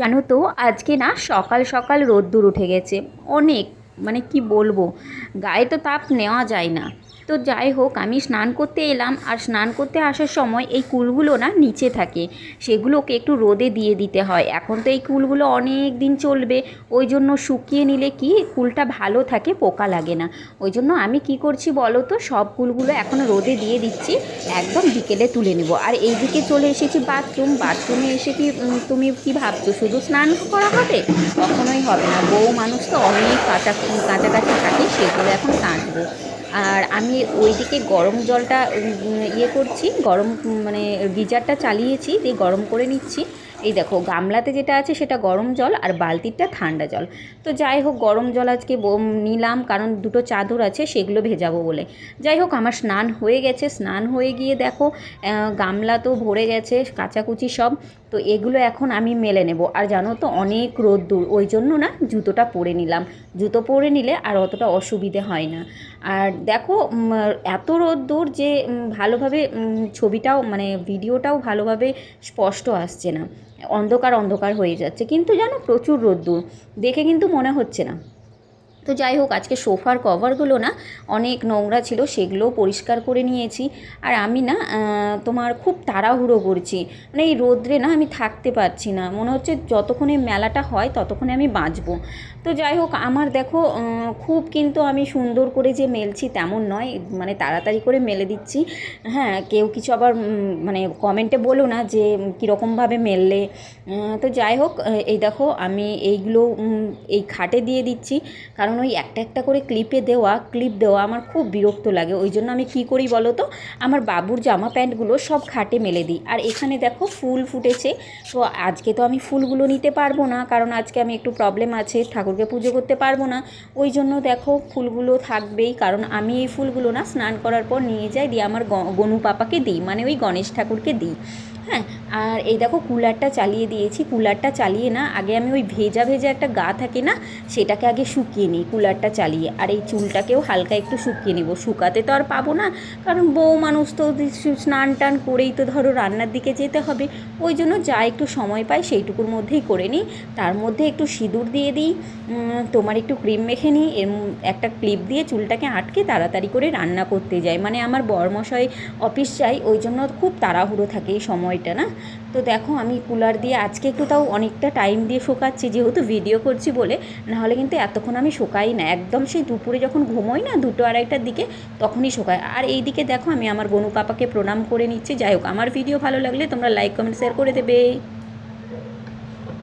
জানো তো আজকে না সকাল সকাল রোদ্দুর উঠে গেছে অনেক, মানে কি বলবো, গায়ে তো তাপ নেওয়া যায় না। তো যাই হোক, আমি স্নান করতে এলাম, আর স্নান করতে আসার সময় এই কুলগুলো না নিচে থাকে, সেগুলোকে একটু রোদে দিয়ে দিতে হয়। এখন তো এই কুলগুলো অনেক দিন চলবে, ওই জন্য শুকিয়ে নিলে কি কুলটা ভালো থাকে, পোকা লাগে না। ওই জন্য আমি কি করছি বলো তো, সব কুলগুলো এখন রোদে দিয়ে দিচ্ছি, একদম বিকেলে তুলে নেব। আর এই দিকে চলে এসেছি বাথরুমে এসে কি তুমি কি ভাবছো শুধু স্নান করা হবে? কখনোই হবে না, বউ মানুষ তো অনেক কাছাকাছি থাকে, সেগুলো এখন কাচবো। আর আমি ওইদিকে গরম জলটা ইয়ে করছি, গরম মানে গিজারটা চালিয়েছি, দিয়ে গরম করে নিচ্ছি। এই দেখো গামলাতে যেটা আছে সেটা গরম জল, আর বালতিটা ঠান্ডা জল। তো যাই হোক, গরম জল আজকে নিলাম, কারণ দুটো চাদর আছে সেগুলো ভেজাবো বলে। যাই হোক, আমার স্নান হয়ে গেছে, স্নান হয়ে গিয়ে দেখো গামলা তো ভরে গেছে কাচাকুচি সব। তো এগুলো এখন আমি মেলে নেব। আর জানো তো অনেক রোদ্দুর, ওই জন্য না জুতোটা পরে নিলাম। জুতো পরে নিলে আর অতটা অসুবিধে হয় না। আর দেখো এত রোদ্দুর যে ভালোভাবে ছবিটাও মানে ভিডিওটাও ভালোভাবে স্পষ্ট আসছে না, অন্ধকার অন্ধকার হয়ে যাচ্ছে। কিন্তু জানো প্রচুর রোদ্দুর, দেখে কিন্তু মনে হচ্ছে না। তো যাই হোক, আজকে সোফার কভারগুলো না অনেক নোংরা ছিল, সেগুলোও পরিষ্কার করে নিয়েছি। আর আমি না তোমার খুব তাড়াহুড়ো করছি, মানে এই রোদ্রে না আমি থাকতে পারছি না, মনে হচ্ছে যতক্ষণে মেলাটা হয় ততক্ষণে আমি বাঁচবো। তো যাই হোক, আমার দেখো খুব কিন্তু আমি সুন্দর করে যে মেলছি তেমন নয়, মানে তাড়াতাড়ি করে মেলে দিচ্ছি। হ্যাঁ, কেউ কিছু আবার মানে কমেন্টে বলো না যে কীরকমভাবে মেললে। তো যাই হোক, এই দেখো আমি এইগুলো এই খাটে দিয়ে দিচ্ছি, কারণ ওই একটা একটা করে ক্লিপ দেওয়া আমার খুব বিরক্ত লাগে। ওই জন্য আমি কী করি বলো তো, আমার বাবুর জামা প্যান্টগুলো সব খাটে মেলে দিই। আর এখানে দেখো ফুল ফুটেছে। তো আজকে তো আমি ফুলগুলো নিতে পারবো না, কারণ আজকে আমি একটু প্রবলেম আছে, ঠাকুরকে পুজো করতে পারবো না। ওই জন্য দেখো ফুলগুলো থাকবেই, কারণ আমি এই ফুলগুলো না স্নান করার পর নিয়ে যাই, দিয়ে আমার গনু পাপাকে দিই, মানে ওই গণেশ ঠাকুরকে দিই। হ্যাঁ, আর এই দেখো কুলারটা চালিয়ে দিয়েছি। কুলারটা চালিয়ে না আগে আমি ওই ভেজা ভেজা একটা গা থাকে না, সেটাকে আগে শুকিয়ে নিই কুলারটা চালিয়ে। আর এই চুলটাকেও হালকা একটু শুকিয়ে নেব, শুকাতে তো আর পাবো না, কারণ বউ মানুষ তো স্নান টান করেই তো ধরো রান্নার দিকে যেতে হবে। ওই জন্য যা একটু সময় পাই সেইটুকুর মধ্যেই করে নিই। তার মধ্যে একটু সিঁদুর দিয়ে দিই, তোমার একটু ক্রিম মেখে নিই, একটা ক্লিপ দিয়ে চুলটাকে আটকে তাড়াতাড়ি করে রান্না করতে যাই। মানে আমার বরমশাই অফিস যাই, ওই জন্য খুব তাড়াহুড়ো থাকে এই সময়টা না। তো দেখো আমি কুলার দিয়ে আজকে একটু তাও অনেকটা টাইম দিয়ে শোকাচ্ছি, যেহেতু ভিডিও করছি বলে, নাহলে কিন্তু এতক্ষণ আমি শোকাই না, একদম সেই দুপুরে যখন ঘুমোই না 2-2:30টার দিকে, তখনই শোকাই। আর এই দিকে দেখো আমি আমার গনু পাপাকে প্রণাম করে নিচ্ছি। যাই হোক, আমার ভিডিও ভালো লাগলে তোমরা লাইক কমেন্ট শেয়ার করে দেবে।